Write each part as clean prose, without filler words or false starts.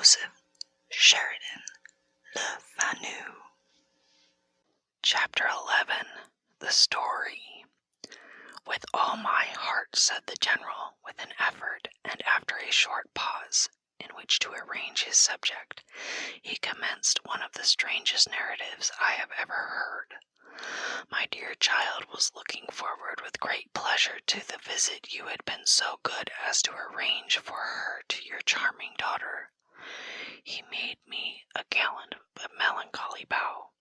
Joseph Sheridan, LeFanu. Chapter 11. The Story. "With all my heart," said the general, with an effort, and after a short pause, in which to arrange his subject, he commenced one of the strangest narratives I have ever heard. "My dear child was looking forward with great pleasure to the visit you had been so good as to arrange for her to your charming daughter." He made me a gallant but melancholy bow.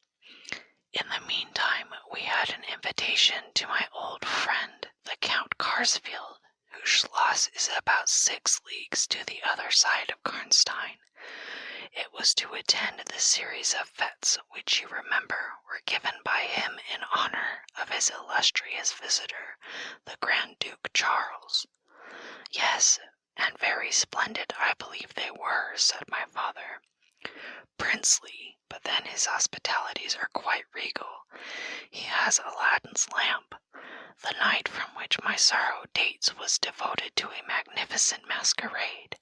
"In the meantime, we had an invitation to my old friend, the Count Karsfeld, whose schloss is about 6 leagues to the other side of Karnstein. It was to attend the series of fêtes which, you remember, were given by him in honor of his illustrious visitor, the Grand Duke Charles." "Yes, and very splendid I believe they were," said my father. "Princely, but then his hospitalities are quite regal. He has Aladdin's lamp. The night from which my sorrow dates was devoted to a magnificent masquerade.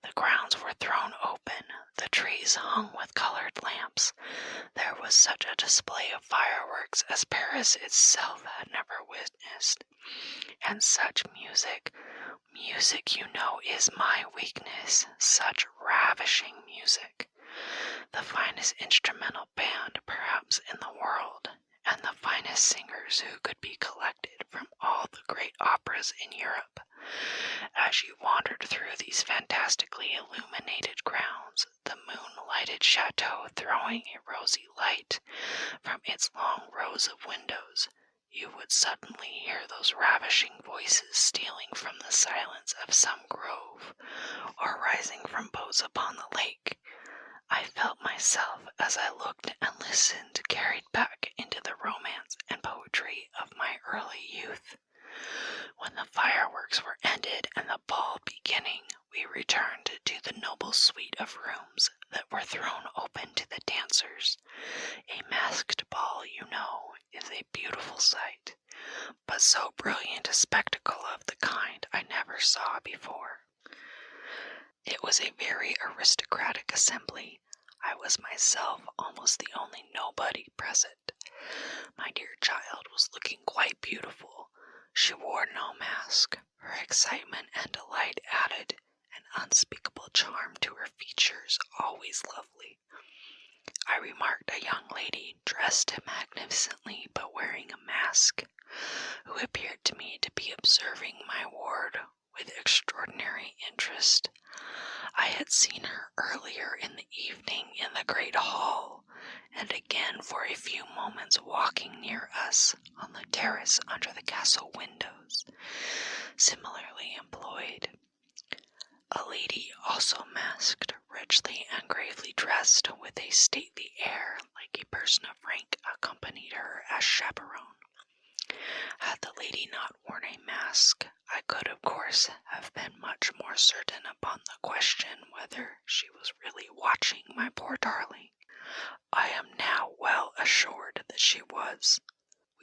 The grounds were thrown open, the trees hung with colored lamps. There was such a display of fireworks as Paris itself had never witnessed. And such music. Music, you know, is my weakness. Such ravishing music. The finest instrumental band, perhaps, in the world, and the finest singers who could be collected from all the great operas in Europe. As you wandered through these fantastically illuminated grounds, the moon-lighted chateau throwing a rosy light from its long rows of windows, you would suddenly hear those ravishing voices stealing from the silence of some grove, or rising from boats upon the lake. I felt myself, as I looked and listened, carried back into the romance and poetry of my early youth. When the fireworks were ended and the ball beginning, we returned to the noble suite of rooms that were thrown open to the dancers. A masked ball, you know, is a beautiful sight, but so brilliant a spectacle of the kind I never saw before. It was a very aristocratic assembly. I was myself almost the only nobody present. My dear child was looking quite beautiful. She wore no mask. Her excitement and delight added an unspeakable charm to her features, always lovely. I remarked a young lady, dressed magnificently but wearing a mask, who appeared to me to be observing my ward with extraordinary interest. I had seen her earlier in the evening in the great hall, and again for a few moments walking near us on the terrace under the castle windows, similarly employed. A lady, also masked, richly and gravely dressed, with a stately air like a person of rank, accompanied her as chaperone. Had the lady not worn a mask, I could, of course, have been much more certain upon the question whether she was really watching my poor darling. I am now well assured that she was.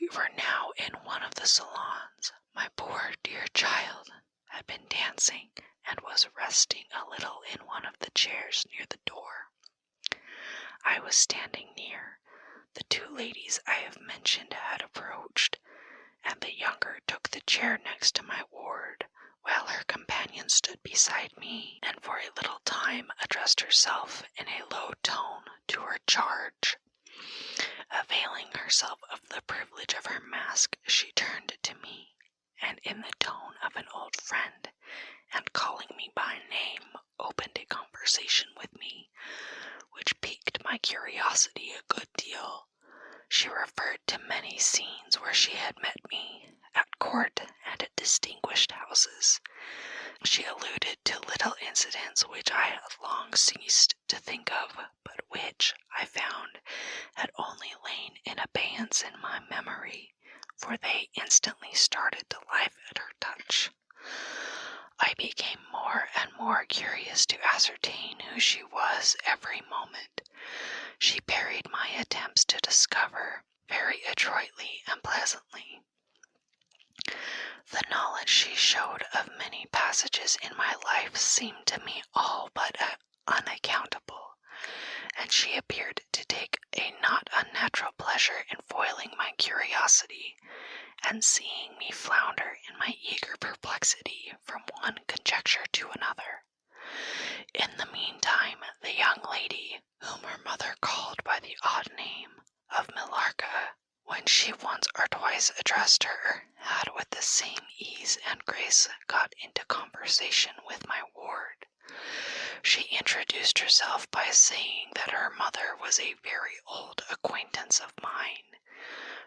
We were now in one of the salons. My poor dear child had been dancing, and was resting a little in one of the chairs near the door. I was standing near. The 2 ladies I have mentioned had approached, and the younger took the chair next to my ward, while her companion stood beside me, and for a little time addressed herself in a low tone to her charge. Availing herself of the privilege of her mask, she turned to me, and in the tone of an old friend, and calling me by name, opened a conversation with me, which piqued my curiosity a good deal. She referred to many scenes where she had met me, at court and at distinguished houses. She alluded to little incidents which I had long ceased to think of, but which, I found, had only lain in abeyance in my memory, for they instantly started to life at her touch. I became more and more curious to ascertain who she was every moment. She parried my attempts to discover, very adroitly and pleasantly. The knowledge she showed of many passages in my life seemed to me all but unaccountable, and she appeared to take a not unnatural pleasure in foiling my curiosity and seeing me flounder in my eager perplexity from one conjecture to another. In the meantime, the young lady, whom her mother called by the odd name of Millarca, when she once or twice addressed her, had with the same ease and grace got into conversation with my ward. She introduced herself by saying that her mother was a very old acquaintance of mine.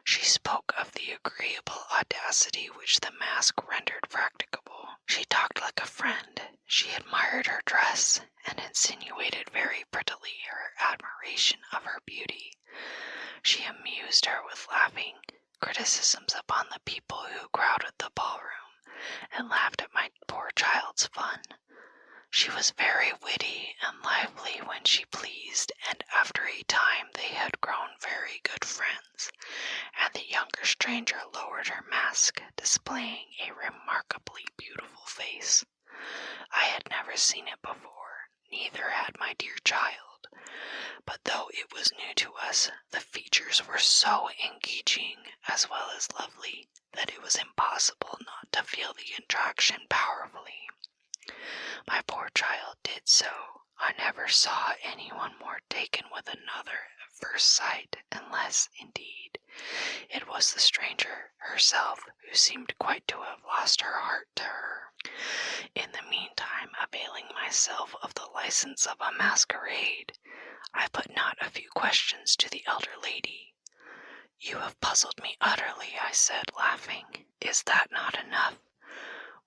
She spoke of the agreeable audacity which the mask rendered practicable. She talked like a friend. She admired her dress, and insinuated very prettily her admiration of her beauty. She amused her with laughing criticisms upon the people who crowded the ballroom, and laughed at my poor child's fun. She was very witty and lively when she pleased, and after a time they had grown very good friends, and the younger stranger lowered her mask, displaying a remarkably beautiful face. I had never seen it before, neither had my dear child, but though it was new to us, the features were so engaging as well as lovely that it was impossible not to feel the attraction powerfully. My poor child did so. I never saw anyone more taken with another at first sight, unless, indeed, it was the stranger herself, who seemed quite to have lost her heart to her. In the meantime, availing myself of the license of a masquerade, I put not a few questions to the elder lady. "You have puzzled me utterly," I said, laughing. "Is that not enough?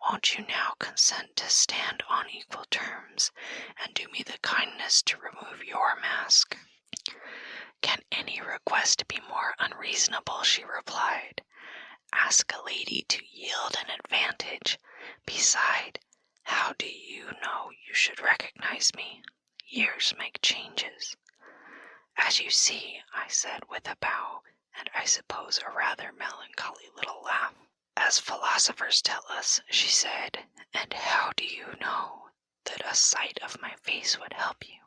Won't you now consent to stand on equal terms, and do me the kindness to remove your mask?" "Can any request be more unreasonable?" she replied. "Ask a lady to yield an advantage. Beside, how do you know you should recognize me? Years make changes." "As you see," I said with a bow, and I suppose a rather melancholy little laugh. "As philosophers tell us," she said. "And how do you know that a sight of my face would help you?"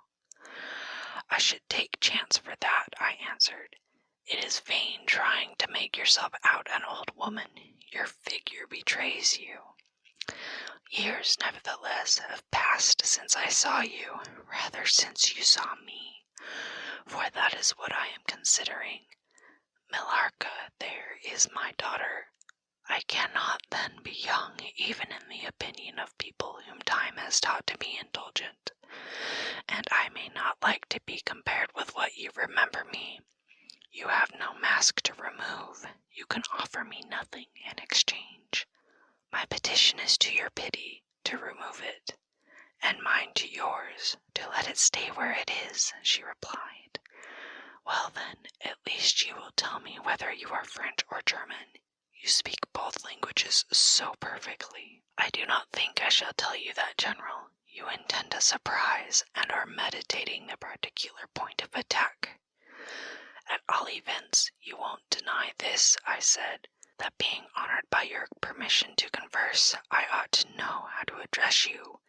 "I should take chance for that," I answered. "It is vain trying to make yourself out an old woman. Your figure betrays you." "Years, nevertheless, have passed since I saw you, rather since you saw me, for that is what I am considering. Millarca, there is my daughter. I cannot then be young, even in the opinion of people whom time has taught to be indulgent, and I may not like to be compared with what you remember me. You have no mask to remove. You can offer me nothing in exchange. My petition is to your pity to remove it, and mine to yours to let it stay where it is," she replied. "Well then, at least you will tell me whether you are French or German. You speak both languages so perfectly." "I do not think I shall tell you that, General. You intend a surprise, and are meditating the particular point of attack." "At all events, you won't deny this," I said, "that being honored by your permission to converse, I ought to know how to address you.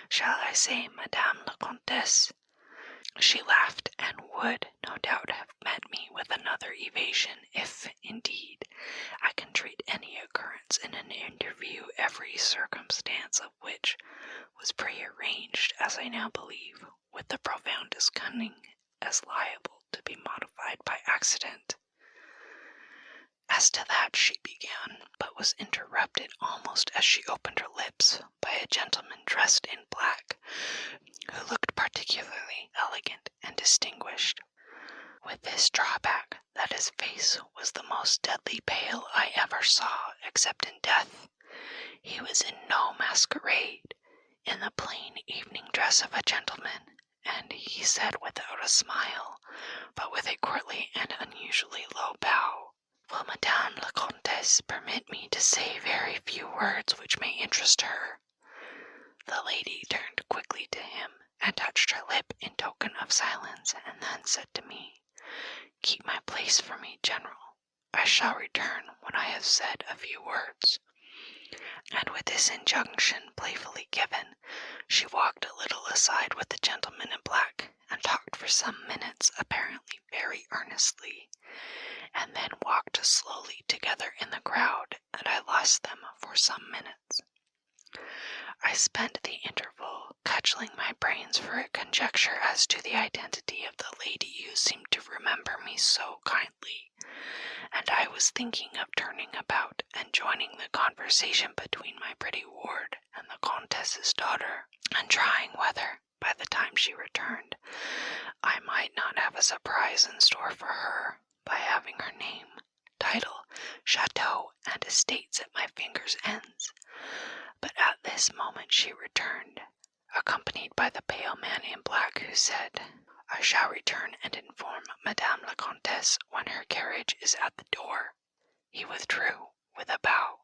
Shall I say Madame la Comtesse?" She laughed, and would, no doubt, have met me with another evasion if, indeed, I can treat any occurrence in an interview, every circumstance of which was prearranged, as I now believe, with the profoundest cunning, as liable to be modified by accident. "As to that," she began, but was interrupted almost as she opened her lips by a gentleman dressed in black, who looked particularly elegant and distinguished, with this drawback, that his face was the most deadly pale I ever saw, except in death. He was in no masquerade, in the plain evening dress of a gentleman, and he said without a smile, but with a courtly and unusually low bow, "Will Madame la Comtesse permit me to say very few words which may interest her?" The lady turned quickly to him, and touched her lip in token of silence, and then said to me, "Keep my place for me, General. I shall return when I have said a few words." And with this injunction playfully given, she walked a little aside with the gentleman in brains for a conjecture as to the identity of the lady who seemed to remember me so kindly, and I was thinking of turning about and joining the conversation between my pretty ward and the Countess's daughter, and trying whether, by the time she returned, I might not have a surprise in store for her by having her name, title, chateau, and estates at my fingers' ends. But at this moment she returned, accompanied by the pale man in black, who said, "I shall return and inform Madame la Comtesse when her carriage is at the door." He withdrew with a bow.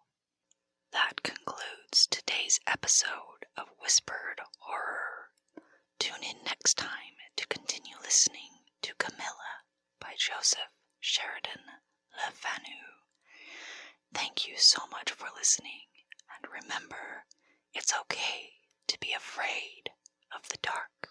That concludes today's episode of Whispered Horror. Tune in next time to continue listening to Carmilla by Joseph Sheridan LeFanu. Thank you so much for listening, and remember, it's okay to be afraid of the dark.